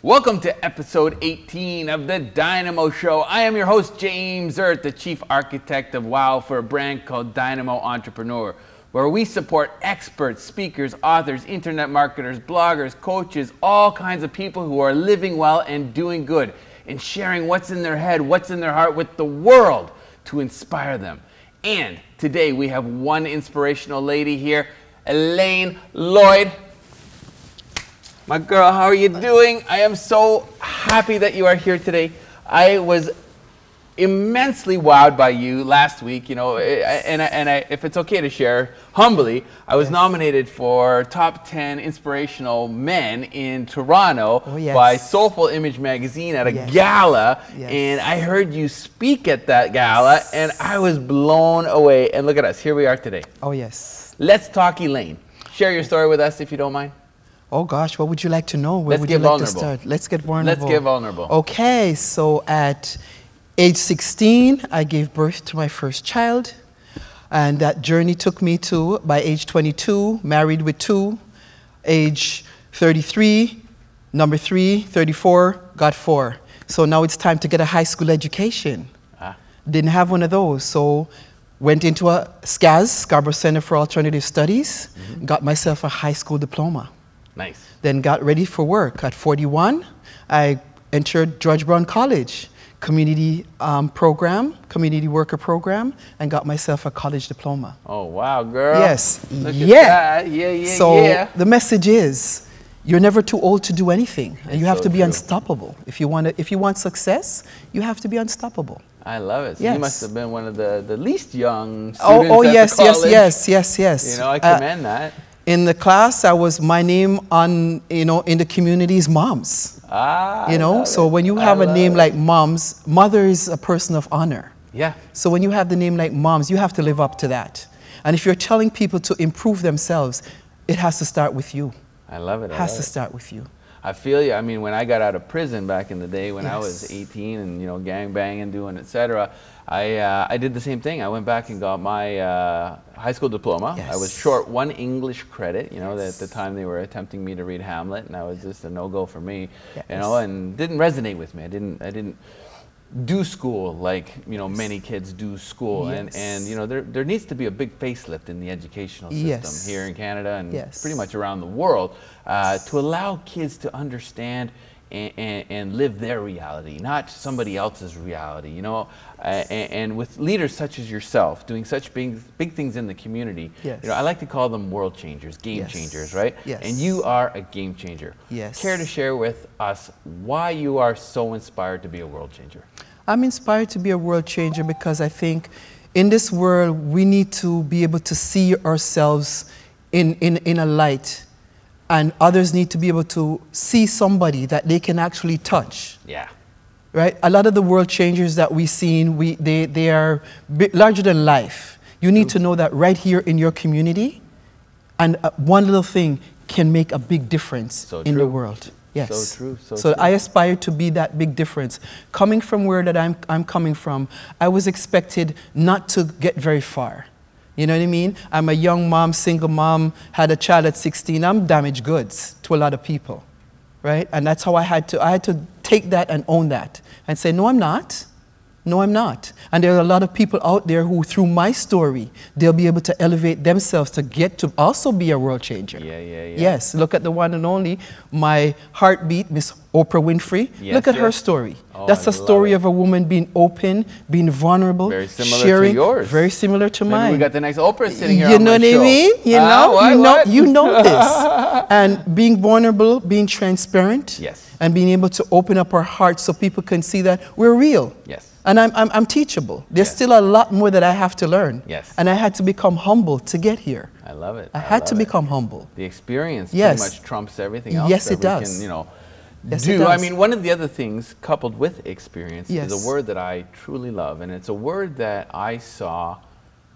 Welcome to episode 18 of the Dynamo Show. I am your host, James Erdt, the chief architect of WOW for a brand called DYNAMO Entrepreneur, where we support experts, speakers, authors, internet marketers, bloggers, coaches, all kinds of people who are living well and doing good and sharing what's in their head, what's in their heart with the world to inspire them. And today we have one inspirational lady here, Elaine Lloyd. My girl, how are you doing? I am so happy that you are here today. I was immensely wowed by you last week, you know, if it's okay to share, humbly, I was nominated for top 10 inspirational men in Toronto by Soulful Image magazine at a gala, and I heard you speak at that gala, and I was blown away. And look at us, here we are today. Oh yes. Let's talk, Elaine. Share your story with us if you don't mind. Oh gosh, what would you like to know? Where would you like to start? Let's get vulnerable. Let's get vulnerable. Okay, so at age 16, I gave birth to my first child. And that journey took me to, by age 22, married with 2. Age 33, number 3, 34, got 4. So now it's time to get a high school education. Didn't have one of those, so went into a SCAS, Scarborough Center for Alternative Studies, got myself a high school diploma. Nice. Then got ready for work. At 41, I entered George Brown College community community worker program, and got myself a college diploma. Oh wow, girl. Yes. Look at that. So the message is, you're never too old to do anything, and you have to be unstoppable. If you want success, you have to be unstoppable. I love it. So yes. You must have been one of the least young students at the college. yes. You know, I commend that. In the class, I was my name on, in the community's moms. So when you have a name like moms, mother is a person of honor. Yeah. So when you have the name like moms, you have to live up to that. And if you're telling people to improve themselves, it has to start with you. I love it. It has to start with you. I feel you. I mean, when I got out of prison back in the day, when I was 18 and, you know, gang banging, doing etc., I did the same thing. I went back and got my high school diploma. I was short 1 English credit. You know, at the time they were attempting me to read Hamlet, and that was just a no-go for me. You know, and didn't resonate with me. I didn't do school like, you know, many kids do school. And you know, there needs to be a big facelift in the educational system here in Canada and pretty much around the world to allow kids to understand and live their reality, not somebody else's reality, you know. And with leaders such as yourself doing such big things in the community, you know, I like to call them world changers, game changers, right? And you are a game changer. Care to share with us why you are so inspired to be a world changer? I'm inspired to be a world changer because I think in this world we need to be able to see ourselves in a light, and others need to be able to see somebody that they can actually touch. Right? A lot of the world changers that we've seen, they are larger than life. You need to know that right here in your community, and one little thing can make a big difference in the world. Yes. So true. So I aspire to be that big difference. Coming from where that I'm coming from, I was expected not to get very far. You know what I mean? I'm a young mom, single mom, had a child at 16. I'm damaged goods to a lot of people, right? And that's how I had to take that and own that and say, no, I'm not. No, I'm not. And there are a lot of people out there who, through my story, they'll be able to elevate themselves to get to also be a world changer. Yeah. Yes, look at the one and only, my heartbeat, Miss Oprah Winfrey. Yes, look at her story. Oh, That's a story of a woman being open, being vulnerable, very similar sharing, to yours. Very similar to mine. We got the next Oprah sitting here you on know my what show. I mean? You know this. And being vulnerable, being transparent, Yes. and being able to open up our hearts so people can see that we're real. Yes. And I'm teachable. There's Yes. still a lot more that I have to learn. Yes. And I had to become humble to get here. I love it. I had to love it. become humble. The experience Yes. pretty much trumps everything else Yes, that it we does. can, you know, Yes, do. it does. I mean, one of the other things coupled with experience Yes. is a word that I truly love, and it's a word that I saw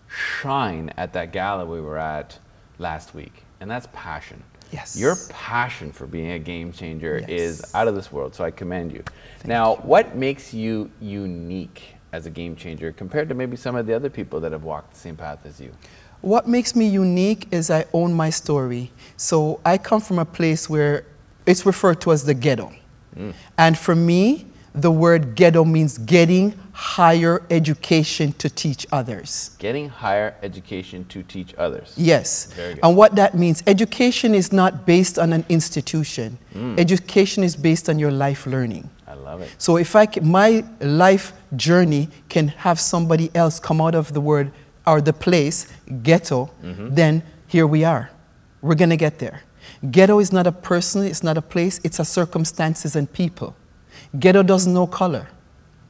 shine at that gala we were at last week, and that's passion. Yes. Your passion for being a game changer Yes. is out of this world, so I commend you. Now, what makes you unique as a game changer compared to maybe some of the other people that have walked the same path as you? What makes me unique is I own my story. So I come from a place where it's referred to as the ghetto. And for me, the word ghetto means getting higher education to teach others. Getting higher education to teach others. Yes. Very good. And what that means, education is not based on an institution. Education is based on your life learning. I love it. So if my life journey can have somebody else come out of the word or the place, ghetto, then here we are. We're going to get there. Ghetto is not a person, it's not a place, it's a circumstances and people. Ghetto doesn't know color.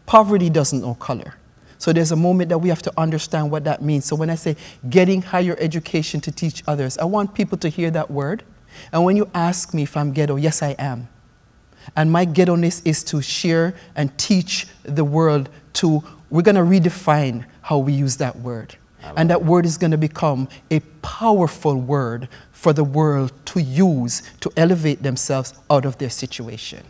Poverty doesn't know color. So there's a moment that we have to understand what that means. So when I say getting higher education to teach others, I want people to hear that word. And when you ask me if I'm ghetto, yes, I am. And my ghetto-ness is to share and teach the world we're going to redefine how we use that word. And that word is going to become a powerful word for the world to use to elevate themselves out of their situation.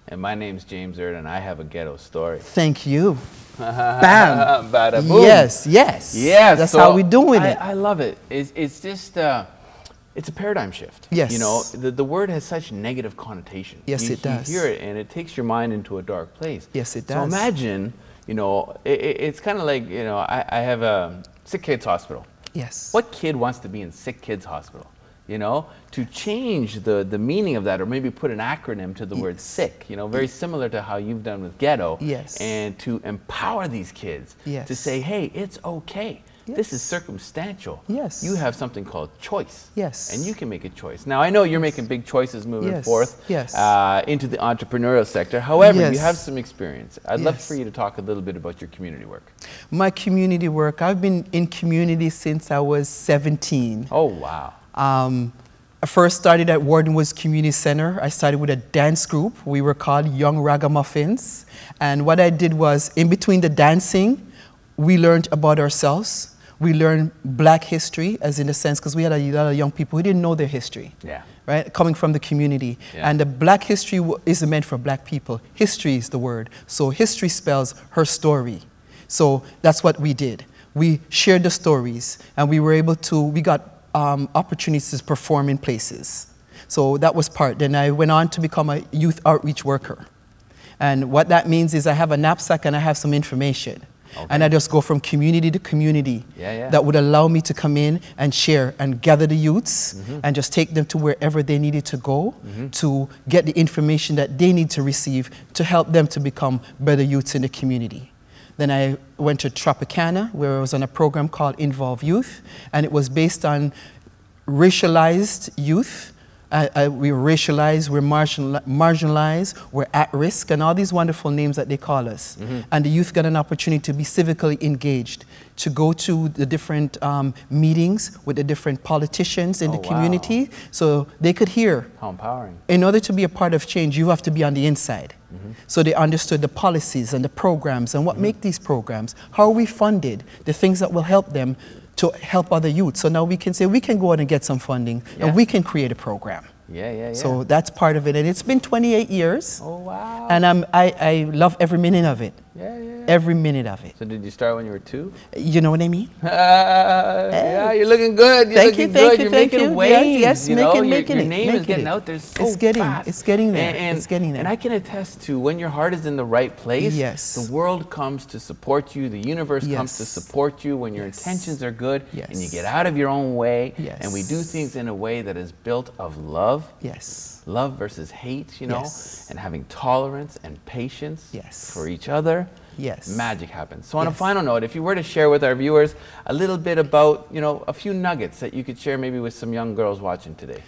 And my name's James Erdt, and I have a ghetto story. Thank you. Bam. Bada boom. Yes. That's how we're doing it. I love it. It's just, it's a paradigm shift. Yes. You know, the word has such negative connotation. Yes, it does. You hear it, and it takes your mind into a dark place. Yes, it does. So imagine, you know, it's kind of like, you know, I have a sick kids hospital. Yes. What kid wants to be in sick kids hospital? You know, to change the meaning of that, or maybe put an acronym to the word sick, you know, very similar to how you've done with ghetto. Yes. And to empower these kids to say, hey, it's okay. This is circumstantial. Yes. You have something called choice. Yes. And you can make a choice. Now, I know you're making big choices moving forth into the entrepreneurial sector. However, you have some experience. I'd love for you to talk a little bit about your community work. My community work, I've been in community since I was 17. Oh, wow. I first started at Wardenwoods Community Center. I started with a dance group. We were called Young Ragamuffins. And what I did was, in between the dancing, we learned about ourselves. We learned black history, as in a sense, because we had a lot of young people who didn't know their history. Yeah. Right? Coming from the community. Yeah. And the black history isn't meant for black people. History is the word. So history spells her story. So that's what we did. We shared the stories, and we were able to, we got opportunities to perform in places. So that was part. Then I went on to become a youth outreach worker. And what that means is I have a knapsack and I have some information. Okay. And I just go from community to community that would allow me to come in and share and gather the youths and just take them to wherever they needed to go to get the information that they need to receive to help them to become better youths in the community. Then I went to Tropicana, where I was on a program called Involve Youth, and it was based on racialized youth. We're racialized, we're marginalized, we're at risk, and all these wonderful names that they call us. And the youth got an opportunity to be civically engaged, to go to the different meetings with the different politicians in the community, so they could hear. How empowering. In order to be a part of change, you have to be on the inside. So they understood the policies and the programs and what make these programs, how are we funded, the things that will help them to help other youth. So now we can say we can go out and get some funding and we can create a program. Yeah, yeah, yeah. So that's part of it. And it's been 28 years. Oh, wow. And I love every minute of it. Yeah, yeah. Every minute of it. So did you start when you were 2? You know what I mean? Yeah, you're looking good. You're looking good. You're making waves. Yes, you know? making your it. name is getting out there so it's getting, fast. It's getting there. And, it's getting there. And I can attest to when your heart is in the right place, yes, the world comes to support you. The universe yes, comes to support you when your yes, intentions are good, yes, and you get out of your own way. Yes. And we do things in a way that is built of love. Yes. Love versus hate, you know, yes, and having tolerance and patience, yes, for each other. Yes. Magic happens. So on yes, a final note, if you were to share with our viewers a little bit about, you know, a few nuggets that you could share maybe with some young girls watching today.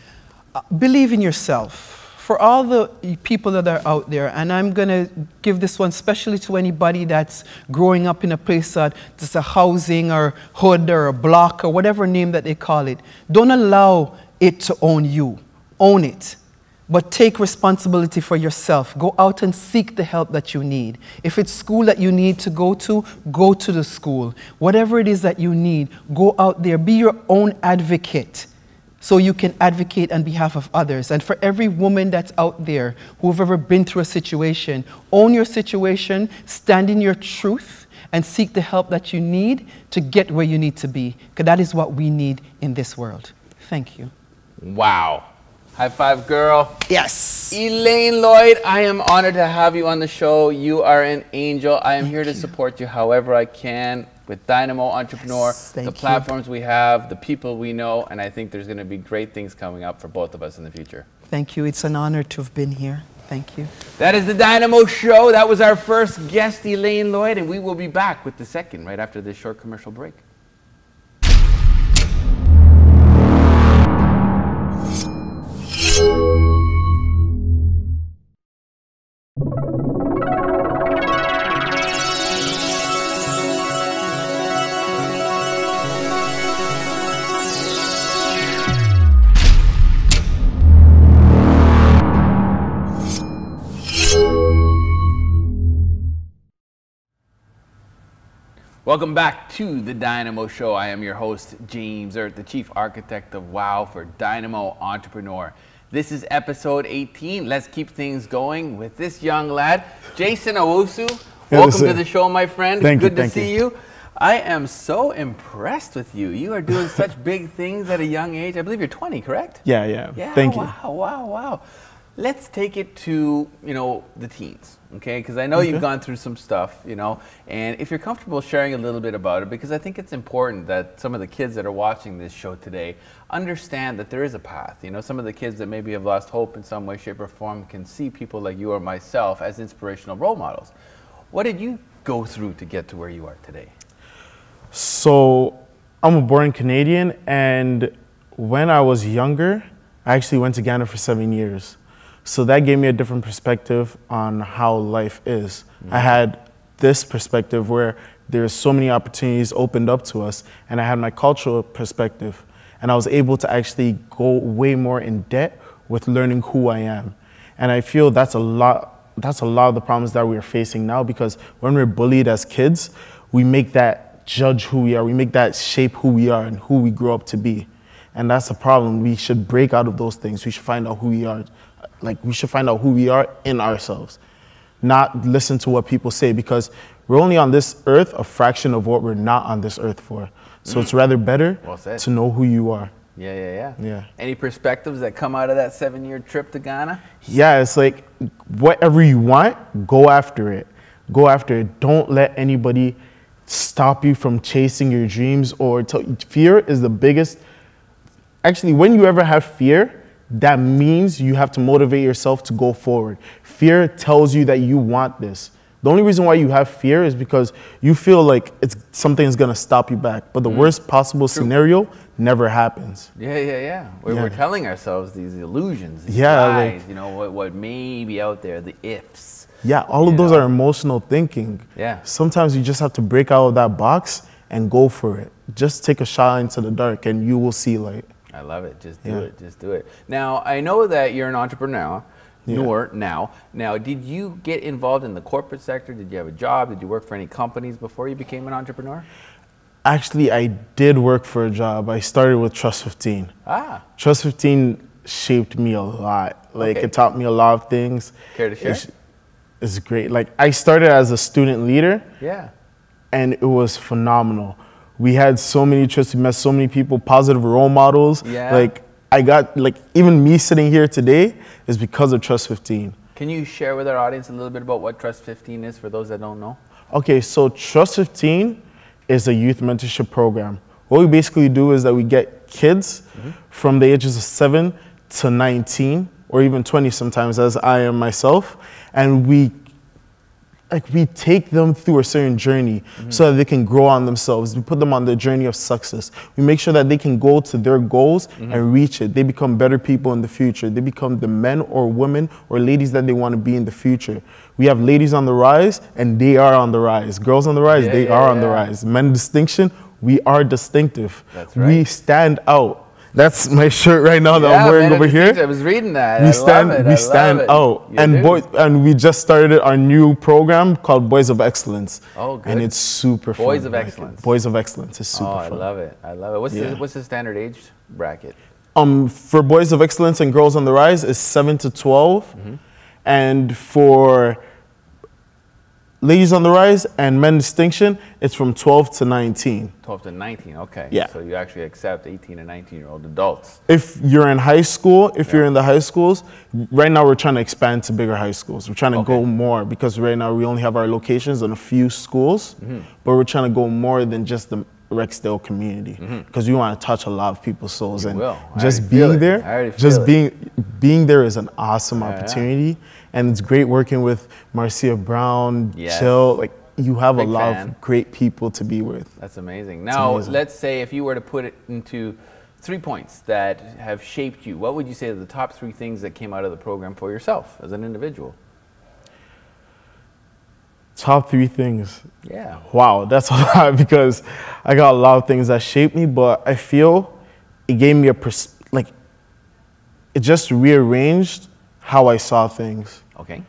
Believe in yourself. For all the people that are out there, and I'm going to give this one especially to anybody that's growing up in a place that's a housing or hood or a block or whatever name that they call it. Don't allow it to own you. Own it. But take responsibility for yourself. Go out and seek the help that you need. If it's school that you need to go to the school. Whatever it is that you need, go out there. Be your own advocate so you can advocate on behalf of others. And for every woman that's out there who've ever been through a situation, own your situation, stand in your truth, and seek the help that you need to get where you need to be. Because that is what we need in this world. Thank you. Wow. High five, girl. Yes. Elaine Lloyd, I am honored to have you on the show. You are an angel. I am here to support you however I can with DYNAMO Entrepreneur, yes, the platforms we have, the people we know, and I think there's going to be great things coming up for both of us in the future. Thank you. It's an honor to have been here. Thank you. That is the DYNAMO Show. That was our first guest, Elaine Lloyd, and we will be back with the second right after this short commercial break. Welcome back to the DYNAMO Show. I am your host, James Erdt, the Chief Architect of WOW for DYNAMO Entrepreneur. This is episode 18. Let's keep things going with this young lad, Jason Owusu. Welcome to the show, my friend. Good to see you. I am so impressed with you. You are doing such big things at a young age. I believe you're 20, correct? Yeah. Thank you. Wow. Let's take it to, you know, the teens, okay? Because I know you've gone through some stuff, you know, and if you're comfortable sharing a little bit about it, because I think it's important that some of the kids that are watching this show today understand that there is a path. You know, some of the kids that maybe have lost hope in some way, shape, or form can see people like you or myself as inspirational role models. What did you go through to get to where you are today? So, I'm a born Canadian, and when I was younger, I actually went to Ghana for 7 years. So that gave me a different perspective on how life is. I had this perspective where there's so many opportunities opened up to us, and I had my cultural perspective, and I was able to actually go way more in depth with learning who I am. And I feel that's a lot of the problems that we're facing now, because when we're bullied as kids, we make that judge who we are, we make that shape who we are and who we grow up to be. And that's a problem. We should break out of those things. We should find out who we are. We should find out who we are in ourselves, not listen to what people say, because we're only on this earth a fraction of what we're not on this earth for. So it's rather better to know who you are. Yeah. Any perspectives that come out of that 7-year trip to Ghana? Yeah, it's like whatever you want, go after it. Go after it. Don't let anybody stop you from chasing your dreams or fear is the biggest. Actually, when you ever have fear, that means you have to motivate yourself to go forward. Fear tells you that you want this. The only reason why you have fear is because you feel like something's gonna stop you back. But the worst possible scenario never happens. We're telling ourselves these illusions, these lies, you know, what may be out there, the ifs. Yeah, all of those are emotional thinking. Yeah. Sometimes you just have to break out of that box and go for it. Just take a shot into the dark and you will see light. I love it. Just do it. Just do it. Now, I know that you're an entrepreneur. Now, did you get involved in the corporate sector? Did you have a job? Did you work for any companies before you became an entrepreneur? Actually, I did work for a job. I started with Trust 15. Trust 15 shaped me a lot. Like Okay. it taught me a lot of things. Care to share? It's great. Like I started as a student leader, Yeah. and it was phenomenal. We had so many trips, we met so many people, positive role models. Yeah. Like I got, like even me sitting here today is because of Trust 15. Can you share with our audience a little bit about what Trust 15 is for those that don't know? Okay, so Trust 15 is a youth mentorship program. What we basically do is that we get kids from the ages of 7 to 19, or even 20 sometimes, as I am myself, and we take them through a certain journey so that they can grow on themselves. We put them on the journey of success. We make sure that they can go to their goals and reach it. They become better people in the future. They become the men or women or ladies that they want to be in the future. We have ladies on the rise, and they are on the rise. Girls on the rise, they are on the rise. Men distinction, we are distinctive. That's right. We stand out. That's my shirt right now that I'm wearing over here. I was reading that. We stand out. And we just started our new program called Boys of Excellence. Oh, good. And it's super fun. Boys of Excellence. Boys of Excellence is super I fun. love it. I love it. What's the standard age bracket? For Boys of Excellence and Girls on the Rise is 7 to 12. And for Ladies on the Rise and Men Distinction, it's from 12 to 19. 12 to 19, okay. Yeah. So you actually accept 18 and 19-year-old adults. If you're in high school, you're in the high schools, right now we're trying to expand to bigger high schools. We're trying to go more because right now we only have our locations in a few schools, but we're trying to go more than just the Rexdale community because we want to touch a lot of people's souls. And just being there, being there is an awesome opportunity. And it's great working with Marcia Brown, Jill, like you have a lot of great people to be with. That's amazing. Now, let's say if you were to put it into 3 points that have shaped you, what would you say are the top 3 things that came out of the program for yourself as an individual? Top 3 things. Yeah. Wow, that's a lot because I got a lot of things that shaped me, but I feel it gave me it just rearranged how I saw things. Okay.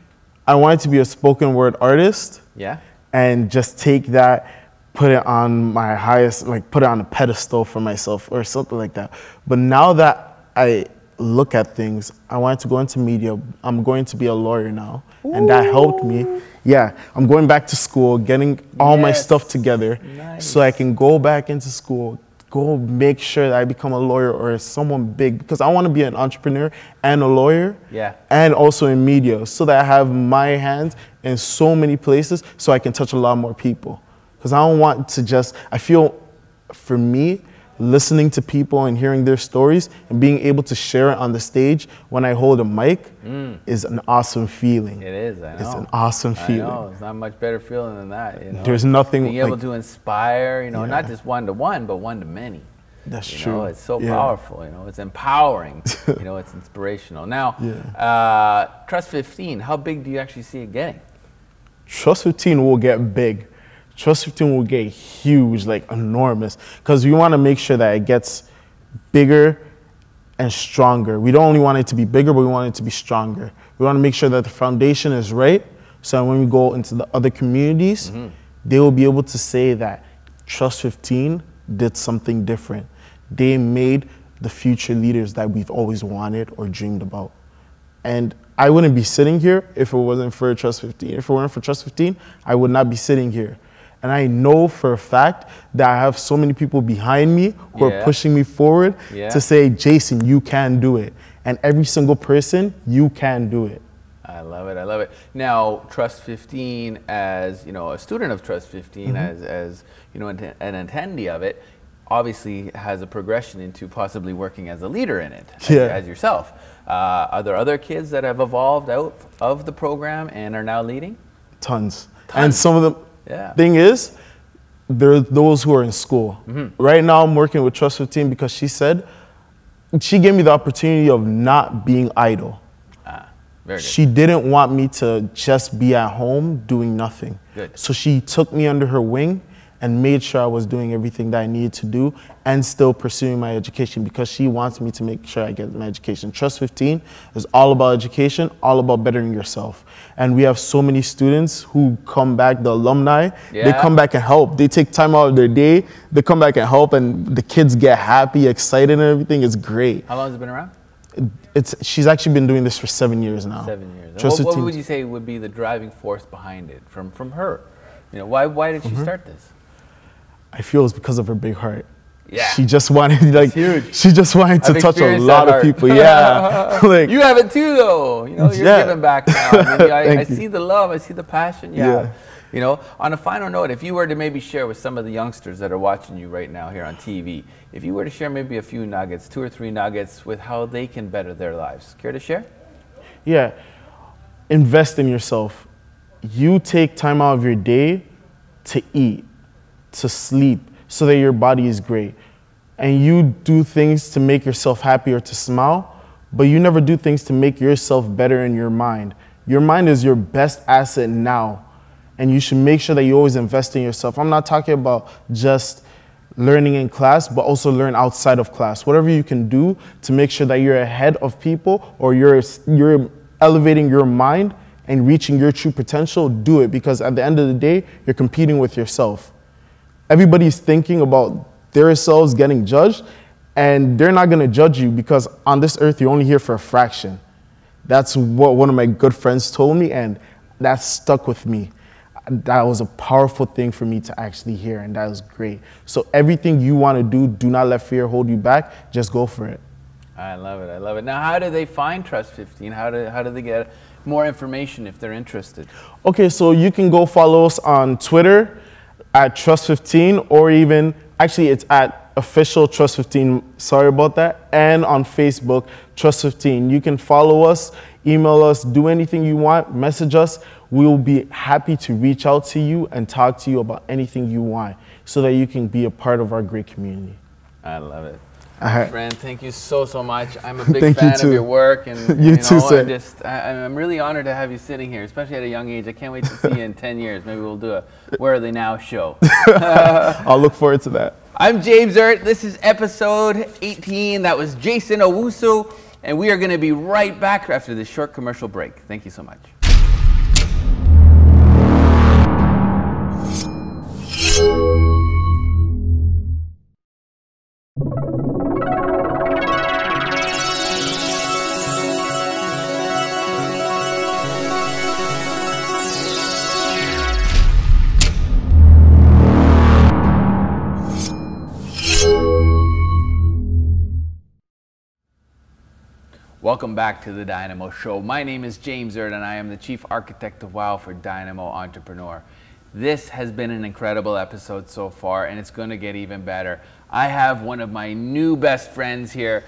I wanted to be a spoken word artist. Yeah. And just take that, put it on my highest, put it on a pedestal for myself or something like that. But now that I look at things, I wanted to go into media. I'm going to be a lawyer now. Ooh. And that helped me. Yeah, I'm going back to school, getting all my stuff together so I can go back into school, go make sure that I become a lawyer or someone big because I want to be an entrepreneur and a lawyer and also in media so that I have my hands in so many places so I can touch a lot more people. Because I don't want to just, I feel for me, listening to people and hearing their stories and being able to share it on the stage when I hold a mic is an awesome feeling. It is, I know. It's an awesome feeling. I know, it's not much better feeling than that. You know? There's nothing being able to inspire, not just one-to-one, but one-to-many. That's true. It's so powerful, it's empowering, it's inspirational. Now, Trust 15, how big do you actually see it getting? Trust 15 will get big. Trust 15 will get huge, enormous, because we want to make sure that it gets bigger and stronger. We don't only want it to be bigger, but we want it to be stronger. We want to make sure that the foundation is right, so that when we go into the other communities, they will be able to say that Trust 15 did something different. They made the future leaders that we've always wanted or dreamed about. And I wouldn't be sitting here if it wasn't for Trust 15. If it weren't for Trust 15, I would not be sitting here. And I know for a fact that I have so many people behind me who are pushing me forward to say, Jason, you can do it. And every single person, you can do it. I love it. I love it. Now, Trust 15, as a student of Trust 15, as an attendee of it, obviously has a progression into possibly working as a leader in it, as yourself. Are there other kids that have evolved out of the program and are now leading? Tons. And some of them. Thing is, there are those who are in school. Right now, I'm working with Trust 15 because she gave me the opportunity of not being idle. Very good. She didn't want me to just be at home doing nothing. Good. So she took me under her wing and made sure I was doing everything that I needed to do and still pursuing my education because she wants me to make sure I get my education. Trust 15 is all about education, all about bettering yourself. And we have so many students who come back, the alumni, they come back and help. They take time out of their day, they come back and help, and the kids get happy, excited, and everything. It's great. How long has it been around? She's actually been doing this for 7 years now. 7 years. What would you say would be the driving force behind it from her? You know, why did she start this? I feel it's because of her big heart. Yeah. She just wanted she just wanted to touch a lot of people. Yeah. Like, you have it too though. You know, you're giving back now. I mean, I see the love, I see the passion. Yeah. You know, on a final note, if you were to maybe share with some of the youngsters that are watching you right now here on TV, if you were to share maybe a few nuggets, 2 or 3 nuggets with how they can better their lives, care to share? Yeah. Invest in yourself. You take time out of your day to eat, to sleep, so that your body is great. And you do things to make yourself happy or to smile, but you never do things to make yourself better in your mind. Your mind is your best asset now, and you should make sure that you always invest in yourself. I'm not talking about just learning in class, but also learn outside of class. Whatever you can do to make sure that you're ahead of people, or you're elevating your mind and reaching your true potential, do it, because at the end of the day, you're competing with yourself. Everybody's thinking about themselves getting judged, and they're not gonna judge you because on this earth, you're only here for a fraction. That's what one of my good friends told me, and that stuck with me. That was a powerful thing for me to actually hear, and that was great. So everything you wanna do not let fear hold you back, just go for it. I love it, I love it. Now, how do they find Trust 15? How do they get more information if they're interested? Okay, so you can go follow us on Twitter at Trust 15, or even, actually it's at official Trust 15, sorry about that, and on Facebook, Trust 15. You can follow us, email us, do anything you want, message us. We will be happy to reach out to you and talk to you about anything you want so that you can be a part of our great community. I love it. My friend, thank you so much. I'm a big fan of you your work, and you too, sir. I'm really honored to have you sitting here, especially at a young age. I can't wait to see you in 10 years. Maybe we'll do a Where Are They Now show. I'll look forward to that. I'm James Erdt. This is episode 18. That was Jason Owusu, and we are going to be right back after this short commercial break. Thank you so much. Welcome back to the Dynamo Show. My name is James Erdt, and I am the Chief Architect of WOW for DYNAMO Entrepreneur. This has been an incredible episode so far, and it's going to get even better. I have one of my new best friends here.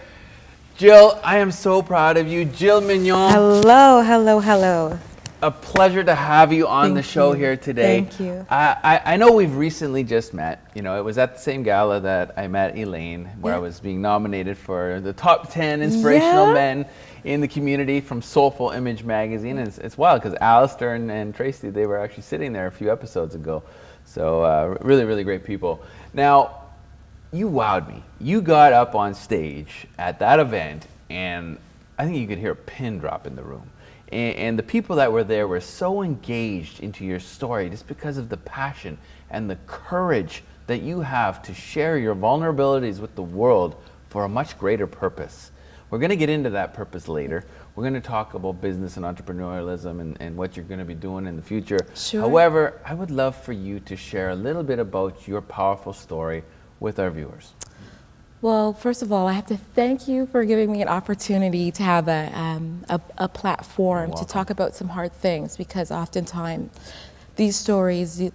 Jill, I am so proud of you. Jill Mignon. Hello, hello, hello. A pleasure to have you on the show here today. Thank you. I know we've recently just met. You know, it was at the same gala that I met Elaine, where I was being nominated for the top 10 inspirational men in the community from Soulful Image magazine. And it's wild because Alistair and Tracy, they were actually sitting there a few episodes ago. So really, really great people. Now, you wowed me. You got up on stage at that event, and I think you could hear a pin drop in the room. And the people that were there were so engaged into your story just because of the passion and the courage that you have to share your vulnerabilities with the world for a much greater purpose. We're going to get into that purpose later. We're going to talk about business and entrepreneurialism and what you're going to be doing in the future. Sure. However, I would love for you to share a little bit about your powerful story with our viewers. Well, first of all, I have to thank you for giving me an opportunity to have a platform to talk about some hard things, because oftentimes these stories,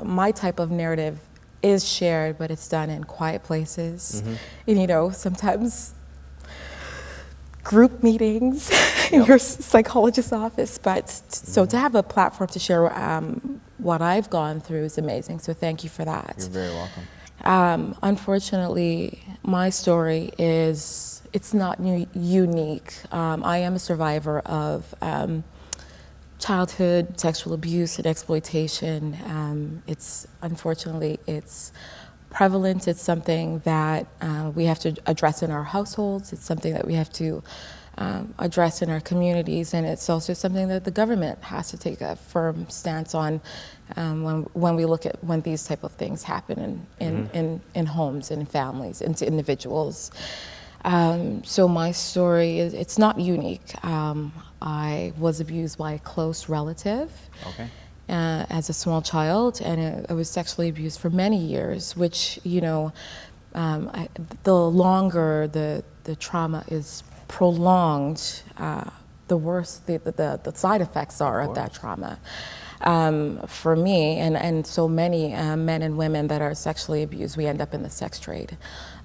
my type of narrative is shared, but it's done in quiet places. And, you know, sometimes group meetings in your psychologist's office. But so to have a platform to share what I've gone through is amazing. So thank you for that. You're very welcome. Unfortunately, my story is, it's not unique. I am a survivor of childhood sexual abuse and exploitation. Unfortunately, it's prevalent. It's something that we have to address in our households. It's something that we have to address in our communities, and it's also something that the government has to take a firm stance on when we look at when these type of things happen in homes and families and to individuals. So my story it's not unique. I was abused by a close relative. Okay. As a small child, and I was sexually abused for many years, which, you know, the longer the trauma is prolonged, the worse the side effects are of that trauma. For me, and so many men and women that are sexually abused, we end up in the sex trade.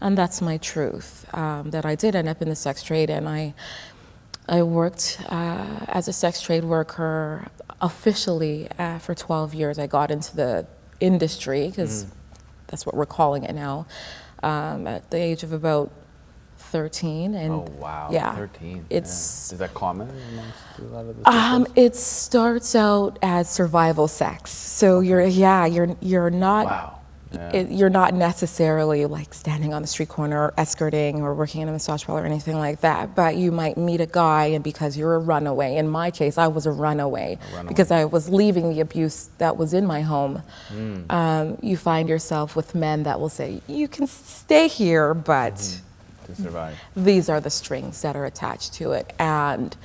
And that's my truth, that I did end up in the sex trade, and I worked as a sex trade worker officially for 12 years. I got into the industry, because that's what we're calling it now, at the age of about 13. And oh wow, yeah, 13. Is that common amongst a lot of the it starts out as survival sex. So you're not wow. you're not necessarily like standing on the street corner or escorting or working in a massage parlor or anything like that, but you might meet a guy, and because you're a runaway, in my case I was a runaway. Because I was leaving the abuse that was in my home, you find yourself with men that will say, you can stay here, but to survive, these are the strings that are attached to it. And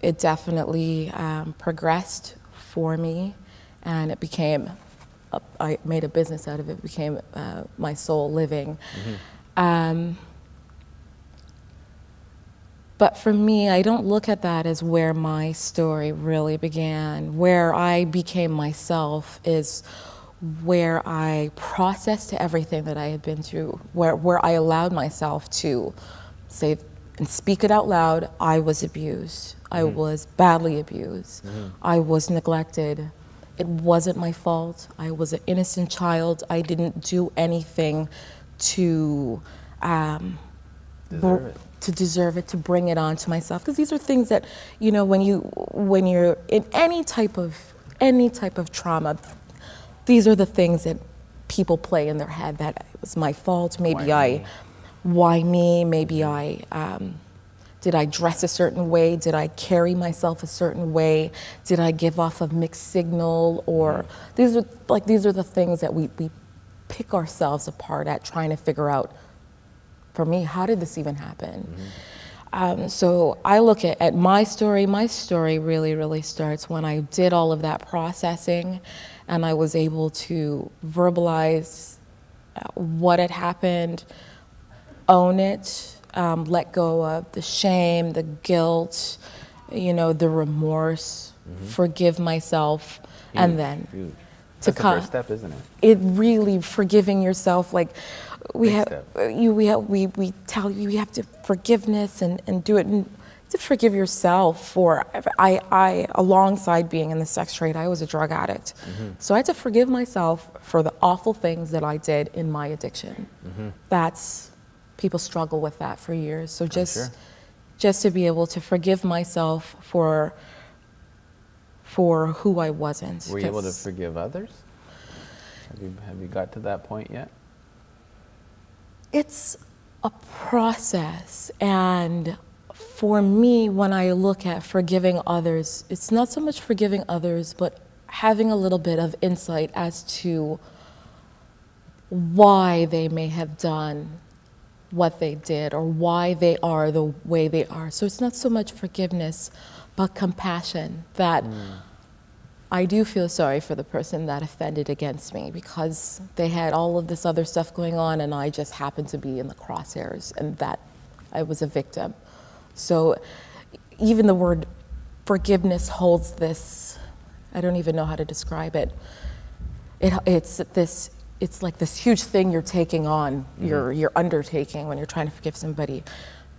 it definitely progressed for me, and it became I made a business out of it, became my sole living. But for me, I don't look at that as where my story really began. Where I became myself is where I processed everything that I had been through, where I allowed myself to say and speak it out loud. I was abused. I was badly abused. I was neglected. It wasn't my fault. I was an innocent child. I didn't do anything to deserve it, to bring it on to myself. Because these are things that, you know, when you're in any type of trauma, these are the things that people play in their head, that it was my fault. Maybe why me? Maybe did I dress a certain way? Did I carry myself a certain way? Did I give off a mixed signal? Or these are the things that we pick ourselves apart at, trying to figure out, for me, how did this even happen? So I look at my story. My story really starts when I did all of that processing, and I was able to verbalize what had happened, own it, let go of the shame, the guilt, you know, the remorse, forgive myself, and then that's the first step, isn't it? It really, forgiving yourself, like we tell you you have to forgiveness and do it, and to forgive yourself for. I alongside being in the sex trade, I was a drug addict, so I had to forgive myself for the awful things that I did in my addiction. People struggle with that for years. So just to be able to forgive myself for who I wasn't. Were you able to forgive others? Have you got to that point yet? It's a process, and for me, when I look at forgiving others, it's not so much forgiving others, but having a little bit of insight as to why they may have done what they did, or why they are the way they are. So it's not so much forgiveness, but compassion, that I do feel sorry for the person that offended against me, because they had all of this other stuff going on, and I just happened to be in the crosshairs, and that I was a victim. So even the word forgiveness holds this, I don't even know how to describe it. It's like this huge thing you're taking on, you're undertaking when you're trying to forgive somebody.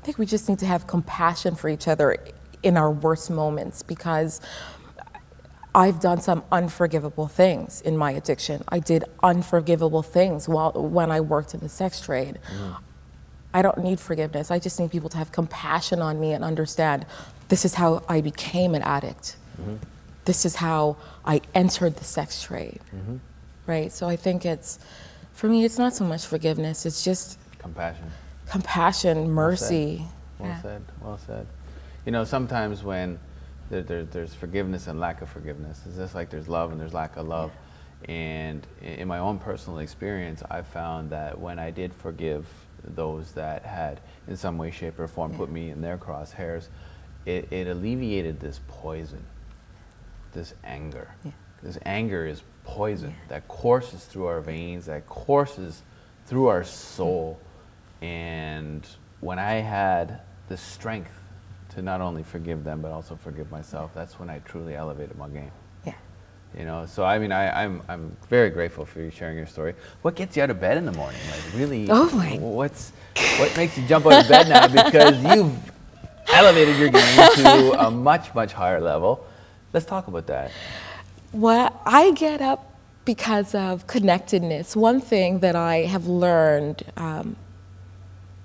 I think we just need to have compassion for each other in our worst moments, because I've done some unforgivable things in my addiction. I did unforgivable things when I worked in the sex trade. I don't need forgiveness. I just need people to have compassion on me and understand, this is how I became an addict. This is how I entered the sex trade. Right? So I think for me, it's not so much forgiveness, it's just compassion, mercy. Well said. You know, sometimes when there's forgiveness and lack of forgiveness, it's just like there's love and there's lack of love. And in my own personal experience, I found that when I did forgive those that had, in some way, shape, or form, put me in their crosshairs, it alleviated this poison, this anger. This anger is poison that courses through our veins, that courses through our soul. And when I had the strength to not only forgive them, but also forgive myself, that's when I truly elevated my game. You know, so I mean, I'm very grateful for you sharing your story. What gets you out of bed in the morning? Like, really, what makes you jump out of bed now? Because you've elevated your game to a much, much higher level. Let's talk about that. Well, I get up because of connectedness. One thing that I have learned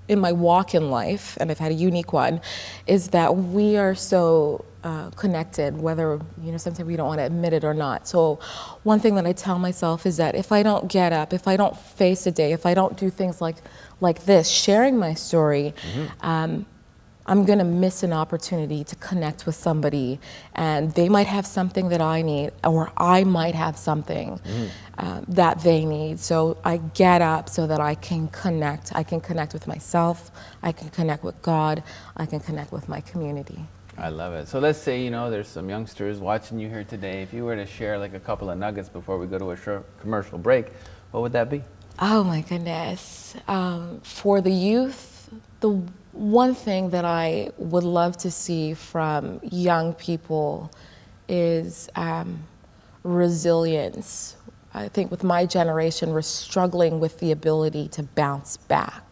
in my walk in life, and I've had a unique one, is that we are so connected, whether, you know, sometimes we don't want to admit it or not. So one thing that I tell myself is that if I don't get up, if I don't face a day, if I don't do things like this, sharing my story, I'm going to miss an opportunity to connect with somebody, and they might have something that I need, or I might have something that they need. So I get up so that I can connect. I can connect with myself, I can connect with God, I can connect with my community. I love it. So let's say, you know, there's some youngsters watching you here today. If you were to share like a couple of nuggets before we go to a short commercial break, what would that be? Oh my goodness. For the youth, the one thing that I would love to see from young people is resilience. I think with my generation, we're struggling with the ability to bounce back.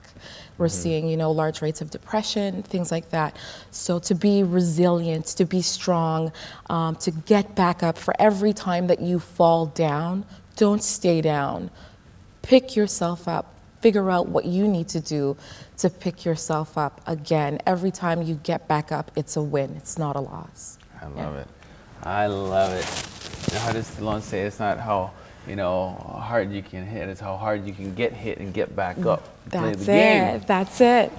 We're seeing, you know, large rates of depression, things like that. So to be resilient, to be strong, to get back up for every time that you fall down, don't stay down. Pick yourself up. Figure out what you need to do to pick yourself up again. Every time you get back up, it's a win. It's not a loss. I love it. I love it. You know, how does Stallone say, it's not how, you know, hard you can hit, it's how hard you can get hit and get back up. That's it. That's it.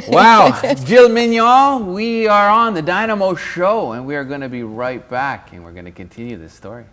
Wow. Jill Mignon, we are on the Dynamo Show, and we are going to be right back, and we're going to continue this story.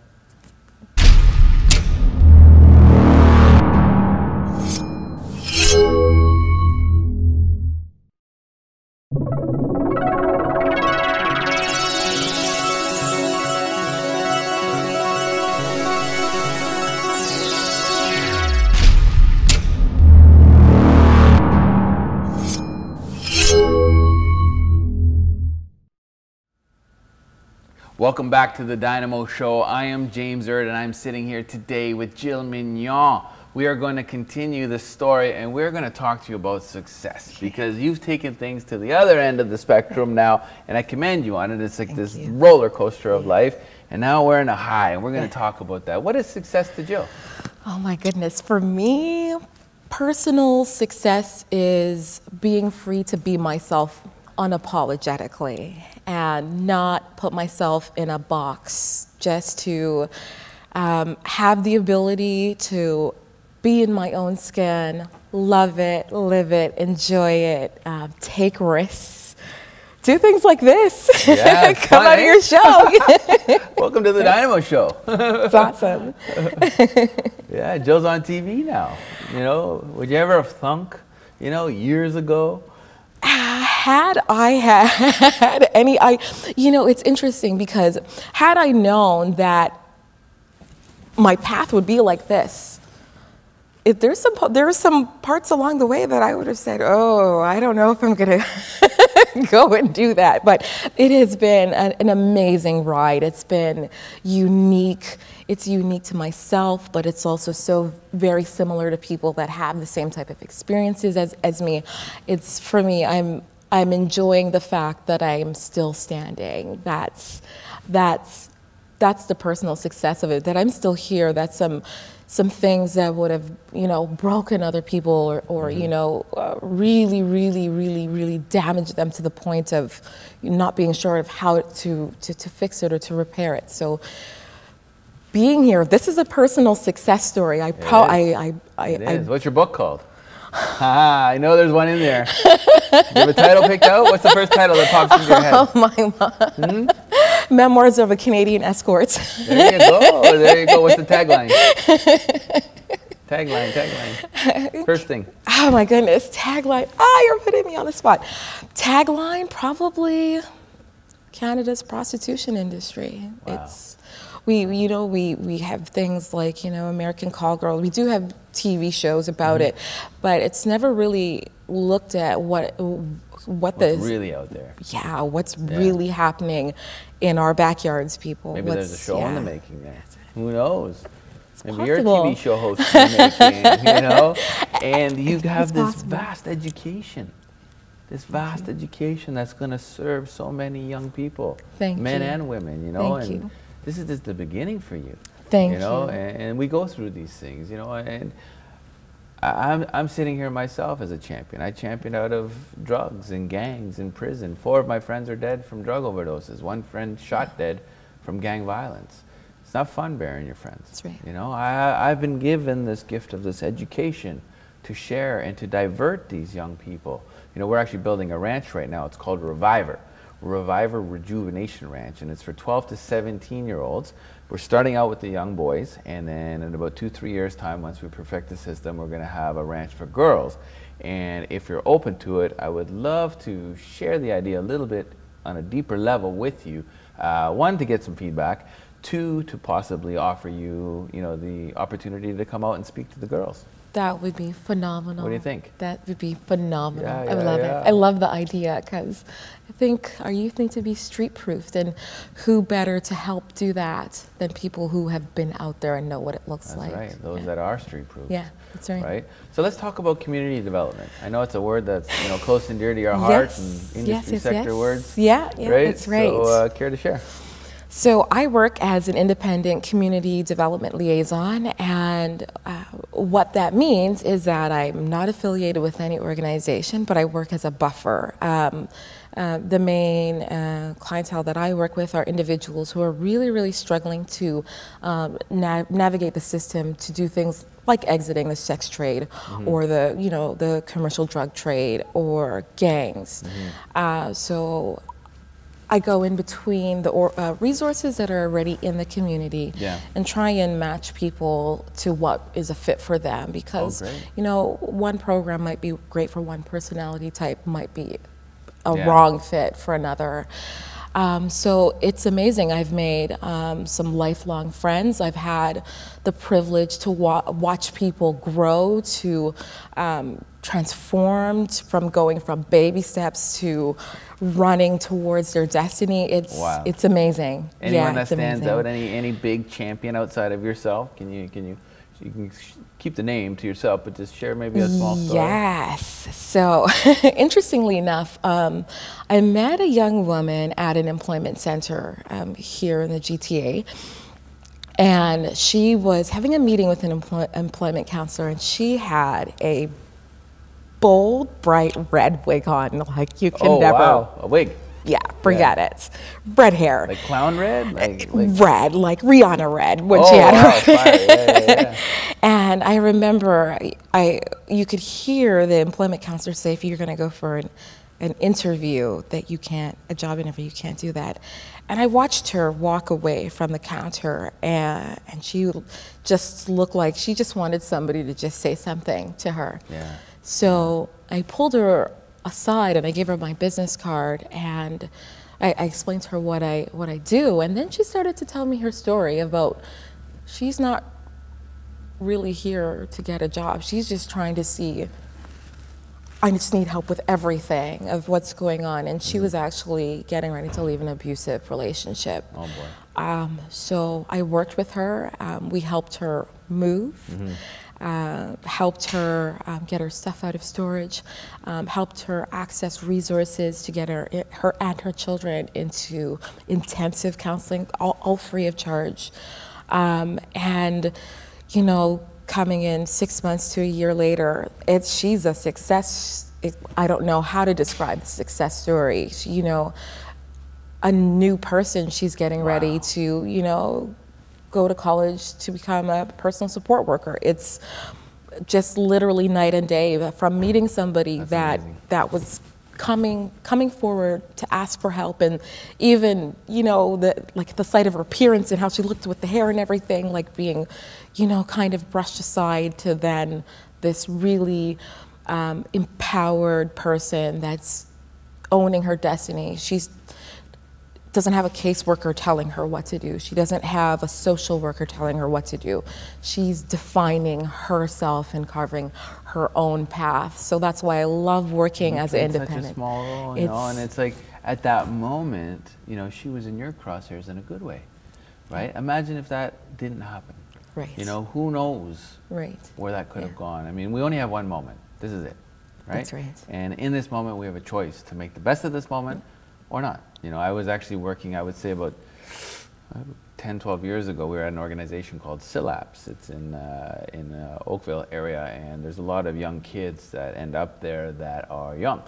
Welcome back to the Dynamo Show. I am James Erdt, and I'm sitting here today with Jill Mignon. We are going to continue the story, and we're going to talk to you about success, because you've taken things to the other end of the spectrum now, and I commend you on it. It's like this roller coaster of life, and now we're in a high, and we're going to talk about that. What is success to Jill? Oh my goodness. For me, personal success is being free to be myself unapologetically and not put myself in a box, just to have the ability to be in my own skin, love it, live it, enjoy it, take risks, do things like this. Yeah, come on your show. Welcome to the Dynamo Show. It's awesome. Yeah, Jill's on TV now. You know, would you ever have thunk, you know, years ago? Had I had any, you know, it's interesting because had I known that my path would be like this, if there were some parts along the way that I would have said, oh, I don't know if I'm gonna go and do that. But it has been an amazing ride. It's been unique. It's unique to myself, but it's also so very similar to people that have the same type of experiences as me. It's, for me, I'm enjoying the fact that I'm still standing. That's the personal success of it, that I'm still here. That's some things that would have, you know, broken other people or you know, really, really, really, really damaged them to the point of not being sure of how to fix it or to repair it. So being here, this is a personal success story. It is. What's your book called? I know there's one in there. Do you have a title picked out? What's the first title that pops into your head? Oh my God. Memoirs of a Canadian Escort. There you go. There you go. What's the tagline? Tagline. First thing. Oh my goodness, tagline. Ah, you're putting me on the spot. Tagline, probably Canada's prostitution industry. Wow. It's, we have things like, American Call Girl. We do have TV shows about it, but it's never really looked at what's really out there. Yeah, what's really happening in our backyards, people. Maybe there's a show in the making there. Who knows? Maybe possible. you're a TV show host in the making, and you have this vast education. This vast education that's going to serve so many young people, men and women, and this is just the beginning for you. Thank you. And we go through these things, and I'm sitting here myself as a champion. I championed out of drugs and gangs in prison. 4 of my friends are dead from drug overdoses. 1 friend shot dead from gang violence. It's not fun burying your friends. That's right. I've been given this gift of this education to share and to divert these young people. We're actually building a ranch right now. It's called Reviver Rejuvenation Ranch, and it's for 12 to 17-year-olds. We're starting out with the young boys, and then in about 2-3 years' time, once we perfect the system, we're going to have a ranch for girls. And if you're open to it, I would love to share the idea a little bit on a deeper level with you. 1, to get some feedback. 2, to possibly offer you, the opportunity to come out and speak to the girls. That would be phenomenal. What do you think? That would be phenomenal. Yeah, I love it. I love the idea, because I think our youth need to be street-proofed, and who better to help do that than people who have been out there and know what it looks like. That's right. Those that are street-proofed. Yeah, that's right. Right. So let's talk about community development. I know it's a word that's close and dear to your heart, and industry sector words. Yeah, right? That's right. So care to share? So I work as an independent community development liaison, and what that means is that I'm not affiliated with any organization, but I work as a buffer. The main clientele that I work with are individuals who are really, really struggling to navigate the system to do things like exiting the sex trade, or the commercial drug trade, or gangs. So I go in between the resources that are already in the community and try and match people to what is a fit for them, because one program might be great for one personality type, might be a wrong fit for another. So it's amazing. I've made some lifelong friends. I've had the privilege to watch people grow, to transformed from going from baby steps to running towards their destiny. It's amazing. Anyone that stands out, any big champion outside of yourself? You can keep the name to yourself, but just share maybe a small story. Yes. So interestingly enough, I met a young woman at an employment center here in the GTA. And she was having a meeting with an employment counselor, and she had a bold, bright red wig on, like you can never. Oh, wow, a wig. Yeah, forget it. Red hair. Like clown red? Red, like Rihanna red when she had her. Yeah. And I remember you could hear the employment counselor say, if you're going to go for an interview, a job interview, you can't do that. And I watched her walk away from the counter, and she just looked like she just wanted somebody to just say something to her. Yeah. So I pulled her aside and I gave her my business card, and I explained to her what I do. And then she started to tell me her story about she's not really here to get a job. She's just trying to see, I just need help with everything of what's going on. And she was actually getting ready to leave an abusive relationship. Oh boy. So I worked with her. We helped her move. Helped her get her stuff out of storage, helped her access resources to get her and her children into intensive counseling, all free of charge. And, coming in 6 months to a year later, she's a success. I don't know how to describe the success story. A new person she's getting ready to, go to college to become a personal support worker. It's just literally night and day from meeting somebody that was coming forward to ask for help, and even the sight of her appearance and how she looked with the hair and everything, like being kind of brushed aside, to then this really empowered person that's owning her destiny. She doesn't have a caseworker telling her what to do. She doesn't have a social worker telling her what to do. She's defining herself and carving her own path. So that's why I love working as an independent. Such a small role, you know, and it's like at that moment, you know, she was in your crosshairs in a good way, right? Imagine if that didn't happen. Right. You know, who knows where that could have gone. I mean, we only have one moment. This is it, right? That's right. And in this moment, we have a choice to make the best of this moment or not. You know, I was actually working, I would say about 10, 12 years ago, we were at an organization called SILAPS. It's in Oakville area, and there's a lot of young kids that end up there that are young.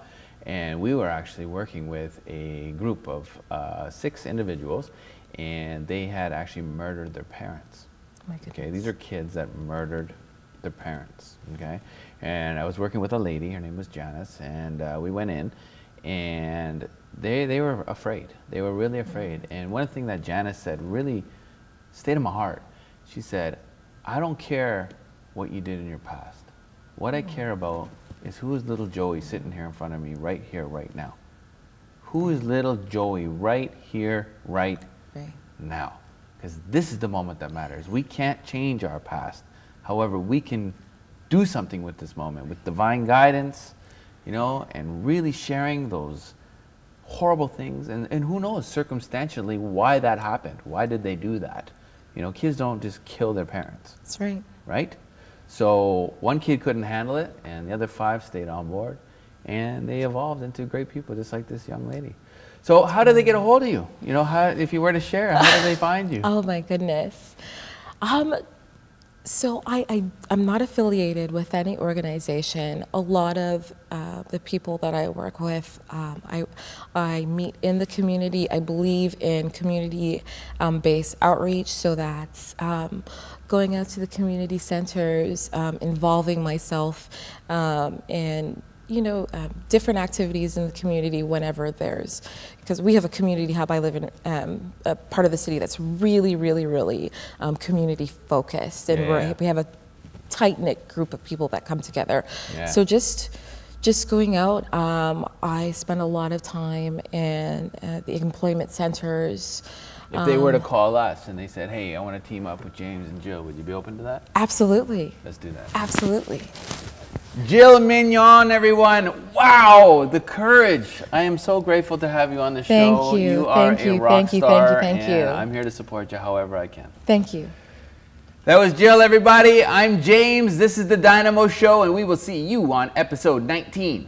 And we were actually working with a group of 6 individuals, and they had actually murdered their parents. Okay, these are kids that murdered their parents, okay? And I was working with a lady, her name was Janice, and we went in, and they were afraid. They were really afraid. And one thing that Janice said really stayed in my heart. She said, I don't care what you did in your past. What I care about is who is little Joey sitting here in front of me right here, right now. Who is little Joey right here, right now? Because this is the moment that matters. We can't change our past. However, we can do something with this moment, with divine guidance, you know, and really sharing those horrible things, and who knows circumstantially why that happened. Why did they do that? You know, kids don't just kill their parents. That's right. Right? So one kid couldn't handle it, and the other 5 stayed on board, and they evolved into great people, just like this young lady. So how do they get a hold of you? You know, how, if you were to share, how do they find you? Oh my goodness. So I'm not affiliated with any organization. A lot of the people that I work with, I meet in the community. I believe in community-based outreach, so that's going out to the community centers, involving myself in different activities in the community whenever there's, because we have a community hub. I live in a part of the city that's really, really, really community focused, and we have a tight-knit group of people that come together. So just going out, I spend a lot of time in the employment centers. If they were to call us and they said, hey, I want to team up with James and Jill, would you be open to that? Absolutely. Let's do that. Absolutely. Jill Mignon, everyone. Wow, the courage. I am so grateful to have you on the show. Thank you. You are a rock star, thank you. I'm here to support you however I can. Thank you. That was Jill, everybody. I'm James. This is the Dynamo Show, and we will see you on episode 19.